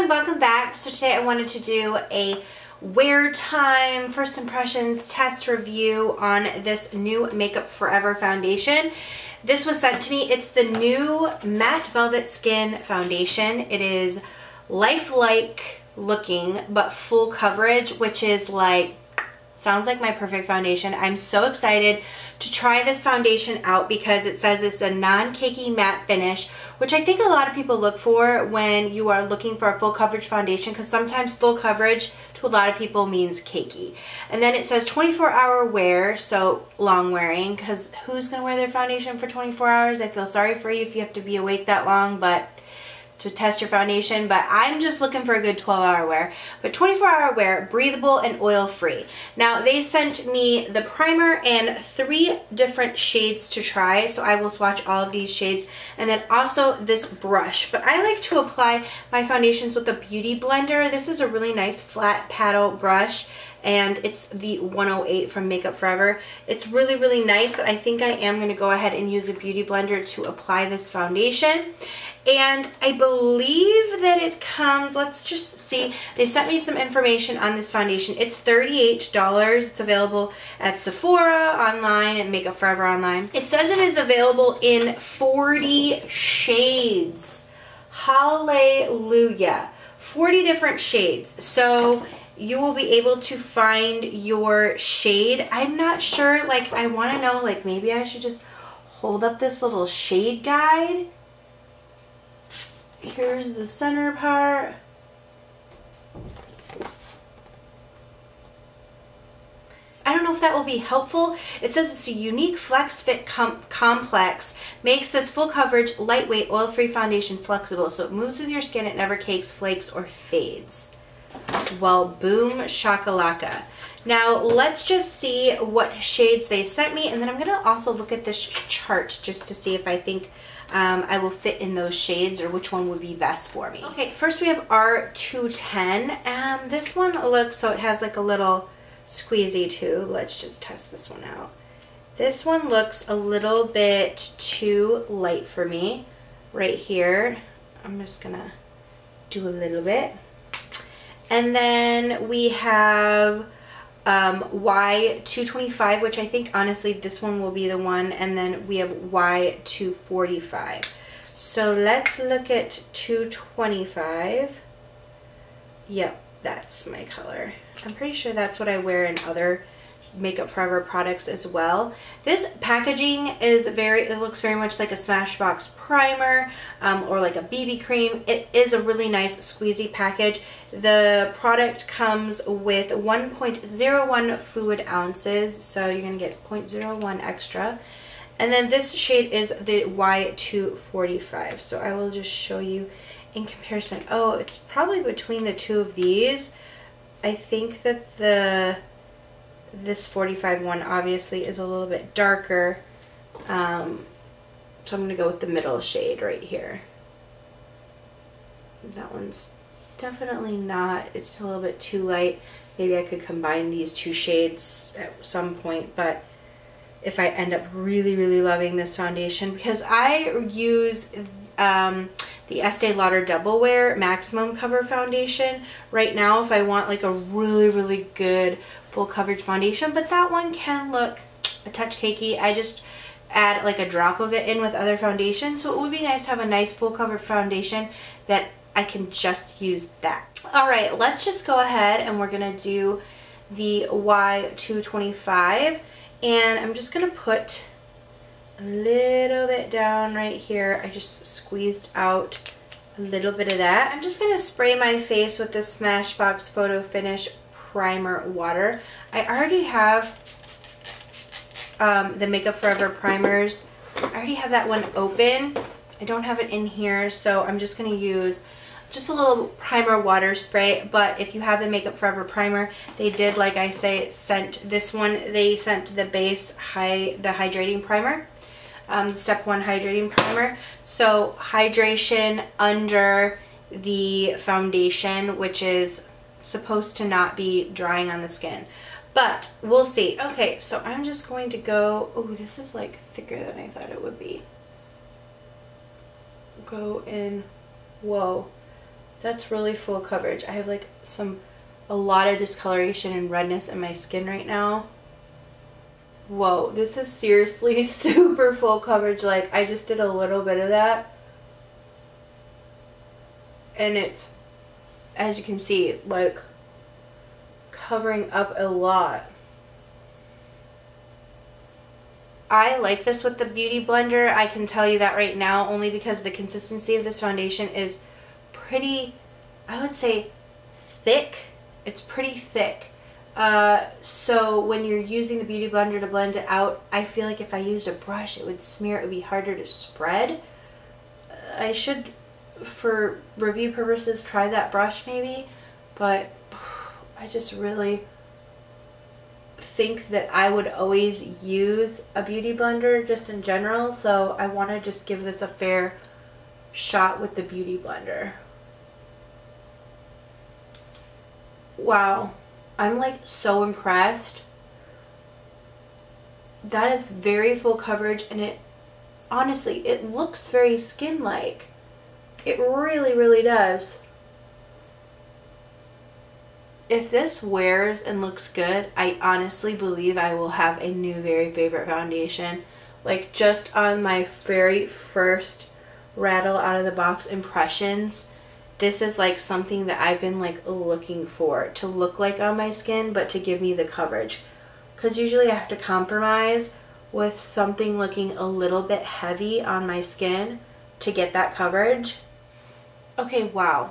everyone, welcome back. So today I wanted to do a wear time, first impressions, test review on this new Makeup Forever foundation. This was sent to me. It's the new Matte Velvet Skin foundation. It is lifelike looking, but full coverage, which is like, sounds like my perfect foundation. I'm so excited to try this foundation out because it says it's a non-cakey matte finish, which I think a lot of people look for when you are looking for a full coverage foundation, because sometimes full coverage to a lot of people means cakey. And then it says 24-hour wear, so long wearing, because who's gonna wear their foundation for 24 hours? I feel sorry for you if you have to be awake that long, but to test your foundation, but I'm just looking for a good 12-hour wear. But 24-hour wear, breathable and oil-free. Now they sent me the primer and 3 different shades to try, so I will swatch all of these shades, and then also this brush. But I like to apply my foundations with a beauty blender. This is a really nice flat paddle brush, and it's the 108 from Makeup Forever. It's really, really nice, but I think I am going to go ahead and use a beauty blender to apply this foundation. And I believe that it comes, let's just see, they sent me some information on this foundation. It's $38. It's available at Sephora online and Makeup Forever online. It says it is available in 40 shades. Hallelujah. 40 different shades. So you will be able to find your shade. I'm not sure, like, I want to know, like, maybe I should just hold up this little shade guide. Here's the center part. I don't know if that will be helpful. It says it's a unique flex fit complex, makes this full coverage, lightweight, oil-free foundation flexible, so it moves with your skin, it never cakes, flakes, or fades. Well, boom shakalaka. Now let's just see what shades they sent me, and then I'm gonna also look at this chart just to see if I think I will fit in those shades or which one would be best for me. Okay, first we have R210, and this one looks, so it has like a little squeezy tube. Let's just test this one out. This one looks a little bit too light for me right here. I'm just gonna do a little bit. And then we have Y225, which I think honestly this one will be the one, and then we have Y245. So let's look at 225. Yep, that's my color. I'm pretty sure that's what I wear in other Makeup Forever products as well. This packaging is it looks very much like a Smashbox primer or like a BB cream. It is a really nice squeezy package. The product comes with 1.01 fluid ounces, so you're gonna get 0.01 extra. And then this shade is the Y245, so I will just show you in comparison. Oh, it's probably between the two of these. I think that this 45 one obviously is a little bit darker, so I'm going to go with the middle shade right here. That one's definitely not, it's a little bit too light. Maybe I could combine these two shades at some point, but if I end up really, really loving this foundation, because I use the Estee Lauder Double Wear Maximum Cover Foundation right now if I want like a really, really good full coverage foundation, but that one can look a touch cakey. I just add like a drop of it in with other foundations, so it would be nice to have a nice full coverage foundation that I can just use that. All right, let's just go ahead and we're gonna do the Y225, and I'm just gonna put a little bit down right here. I just squeezed out a little bit of that. I'm just gonna spray my face with the Smashbox Photo Finish Primer Water. I already have the Makeup Forever primers. I already have that one open. I don't have it in here, so I'm just gonna use just a little primer water spray. But if you have the Makeup Forever primer, they did, like I say, sent this one. They sent the base, the hydrating primer. Step 1 hydrating primer. So hydration under the foundation, which is supposed to not be drying on the skin, but we'll see. Okay, so I'm just going to go, oh, this is like thicker than I thought it would be. Go in, whoa, That's really full coverage. I have like a lot of discoloration and redness in my skin right now. Whoa, this is seriously super full coverage. Like, I just did a little bit of that. And it's, as you can see, like covering up a lot. I like this with the Beauty Blender. I can tell you that right now, only because the consistency of this foundation is pretty, I would say, thick. It's pretty thick. So when you're using the Beauty Blender to blend it out, I feel like if I used a brush, it would smear. It would be harder to spread. I should, for review purposes, try that brush maybe, but I just really think that I would always use a Beauty Blender just in general, so I want to just give this a fair shot with the Beauty Blender. Wow, I'm like so impressed. That is very full coverage, and it honestly, it looks very skin-like. It really, really does. If this wears and looks good, I honestly believe I will have a new very favorite foundation. Like, just on my very first rattle out of the box impressions, this is like something that I've been like looking for to look like on my skin, but to give me the coverage. Because usually I have to compromise with something looking a little bit heavy on my skin to get that coverage. Okay, wow.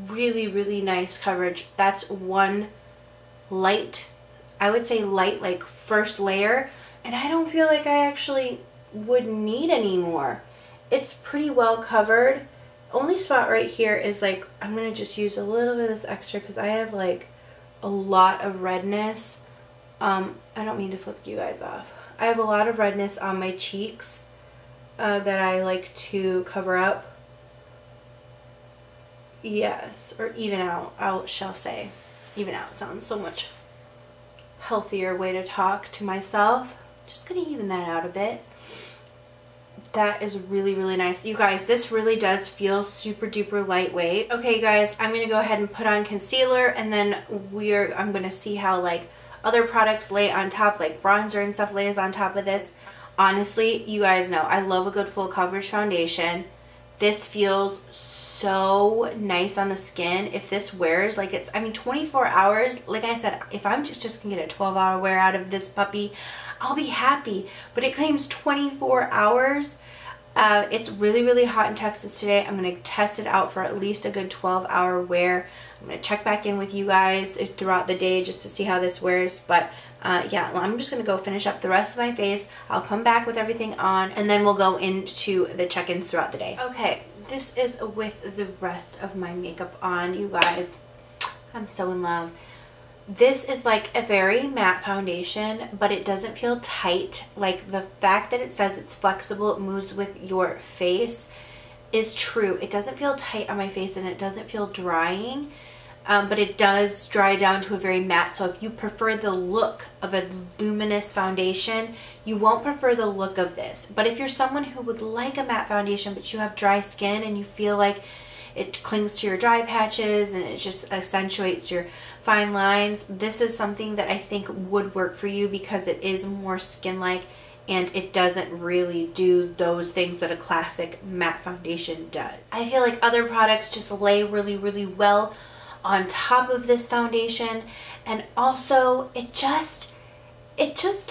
Really, really nice coverage. That's one light, I would say light, like first layer, and I don't feel like I actually would need any more. It's pretty well covered. Only spot right here is like, I'm gonna just use a little bit of this extra because I have like a lot of redness. I don't mean to flip you guys off. I have a lot of redness on my cheeks that I like to cover up. Yes, or even out, I shall say. Even out sounds so much healthier way to talk to myself. Just gonna even that out a bit. That is really, really nice. You guys, this really does feel super duper lightweight. Okay guys, I'm gonna go ahead and put on concealer, and then I'm gonna see how like other products lay on top, like bronzer and stuff lays on top of this. Honestly, you guys know I love a good full coverage foundation. This feels so nice on the skin. If this wears, like, it's, I mean, 24 hours, like I said, if I'm just gonna get a 12-hour wear out of this puppy, I'll be happy. But it claims 24 hours. It's really, really hot in Texas today. I'm gonna test it out for at least a good 12-hour wear. I'm gonna check back in with you guys throughout the day just to see how this wears. But yeah, well, I'm just gonna go finish up the rest of my face. I'll come back with everything on, and then we'll go into the check-ins throughout the day. Okay, this is with the rest of my makeup on, you guys. I'm so in love. This is like a very matte foundation, but it doesn't feel tight. Like, the fact that it says it's flexible, it moves with your face, is true. It doesn't feel tight on my face, and it doesn't feel drying, but it does dry down to a very matte. So if you prefer the look of a luminous foundation, you won't prefer the look of this. But if you're someone who would like a matte foundation, but you have dry skin and you feel like it clings to your dry patches and it just accentuates your fine lines, this is something that I think would work for you, because it is more skin-like and it doesn't really do those things that a classic matte foundation does. I feel like other products just lay really, really well on top of this foundation, and also it just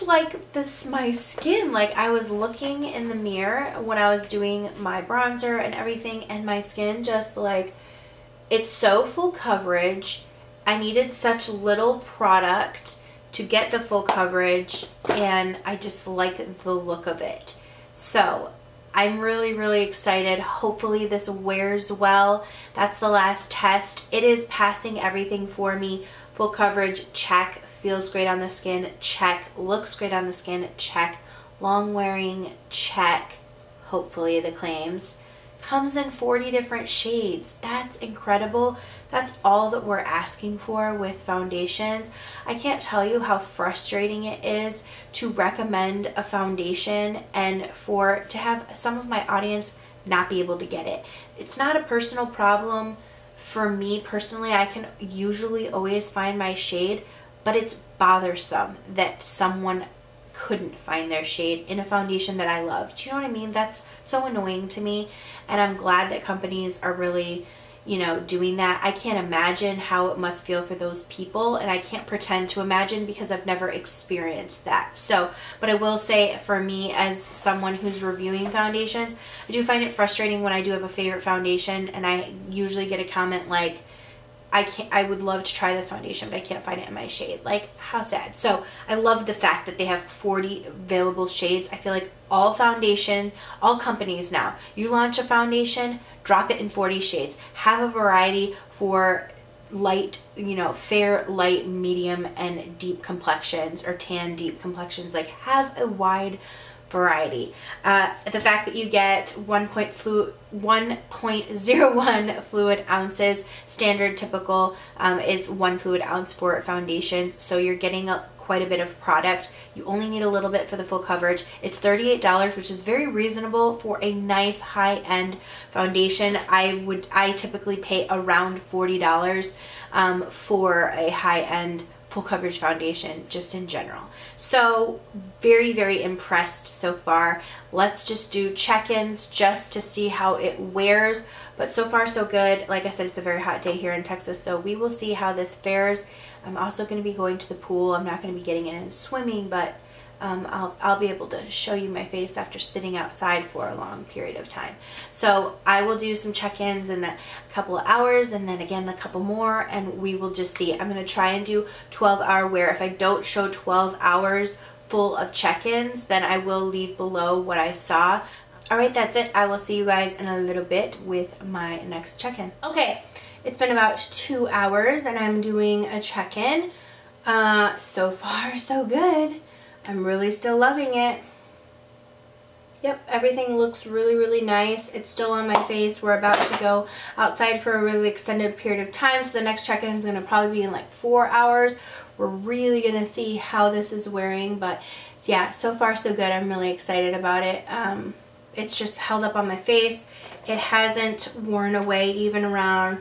like this, my skin, like I was looking in the mirror when I was doing my bronzer and everything, and my skin just like, it's so full coverage. I needed such little product to get the full coverage, and I just like the look of it. So I'm really, really excited. Hopefully this wears well. That's the last test. It is passing everything for me. Full coverage, check. Feels great on the skin, check. Looks great on the skin, check. Long wearing, check. Hopefully the claims. Comes in 40 different shades. That's incredible. That's all that we're asking for with foundations. I can't tell you how frustrating it is to recommend a foundation and to have some of my audience not be able to get it. It's not a personal problem for me personally. I can usually always find my shade, but it's bothersome that someone couldn't find their shade in a foundation that I love. Do you know what I mean? That's so annoying to me, and I'm glad that companies are really, you know, doing that. I can't imagine how it must feel for those people, and I can't pretend to imagine because I've never experienced that. So, but I will say, for me as someone who's reviewing foundations, I do find it frustrating when I do have a favorite foundation and I usually get a comment like, I would love to try this foundation, but I can't find it in my shade. Like, how sad. So I love the fact that they have 40 available shades. I feel like all companies now, you launch a foundation, drop it in 40 shades. Have a variety for light, you know, fair, light, medium, and deep complexions, or tan deep complexions. Like, have a wide variety. The fact that you get 1.01 fluid ounces, standard typical is 1 fluid ounce for foundations, so you're getting quite a bit of product. You only need a little bit for the full coverage. It's $38, which is very reasonable for a nice high-end foundation. I typically pay around $40 for a high-end full coverage foundation, just in general. So very, very impressed so far. Let's just do check-ins just to see how it wears, but so far so good. Like I said, it's a very hot day here in Texas, so we will see how this fares. I'm also going to be going to the pool. I'm not going to be getting in and swimming, but I'll be able to show you my face after sitting outside for a long period of time. So I will do some check-ins in a couple of hours, and then again a couple more, and we will just see. I'm going to try and do 12-hour wear. If I don't show 12 hours full of check-ins, then I will leave below what I saw. All right, that's it. I will see you guys in a little bit with my next check-in. Okay, it's been about 2 hours and I'm doing a check-in. So far so good. I'm really still loving it. Yep, everything looks really, really nice. It's still on my face. We're about to go outside for a really extended period of time, so the next check-in is going to probably be in like 4 hours. We're really going to see how this is wearing, but yeah, so far so good. I'm really excited about it. It's just held up on my face. It hasn't worn away even around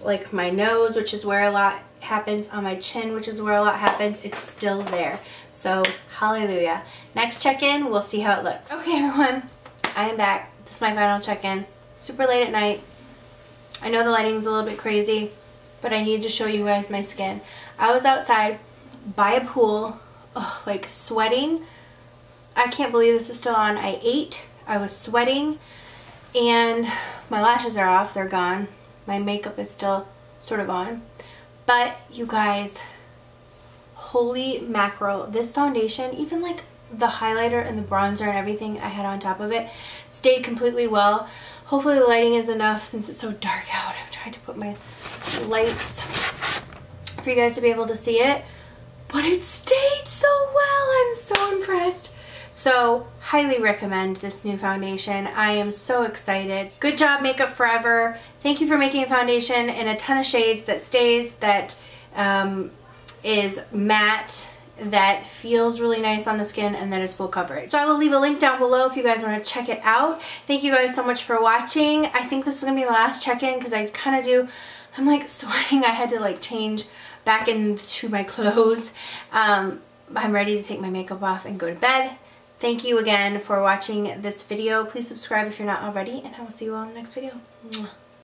like my nose, which is where a lot happens, on my chin, which is where a lot happens. It's still there. So hallelujah. Next check-in, we'll see how it looks. Okay everyone, I am back. This is my final check-in. Super late at night. I know the lighting's a little bit crazy, but I need to show you guys my skin. I was outside by a pool, like sweating. I can't believe this is still on. I ate, I was sweating, and my lashes are off, they're gone. My makeup is still sort of on. But you guys, holy mackerel, this foundation, even like the highlighter and the bronzer and everything I had on top of it, stayed completely well. Hopefully the lighting is enough since it's so dark out. I'm trying to put my lights for you guys to be able to see it, but it stayed so well. I'm so impressed. So highly recommend this new foundation. I am so excited. Good job, Makeup Forever. Thank you for making a foundation in a ton of shades that stays, that is matte, that feels really nice on the skin, and that is full coverage. So I will leave a link down below if you guys want to check it out. Thank you guys so much for watching. I think this is going to be the last check-in because I kind of do, I'm like sweating. I had to like change back into my clothes. I'm ready to take my makeup off and go to bed. Thank you again for watching this video. Please subscribe if you're not already, and I will see you all in the next video. Mwah.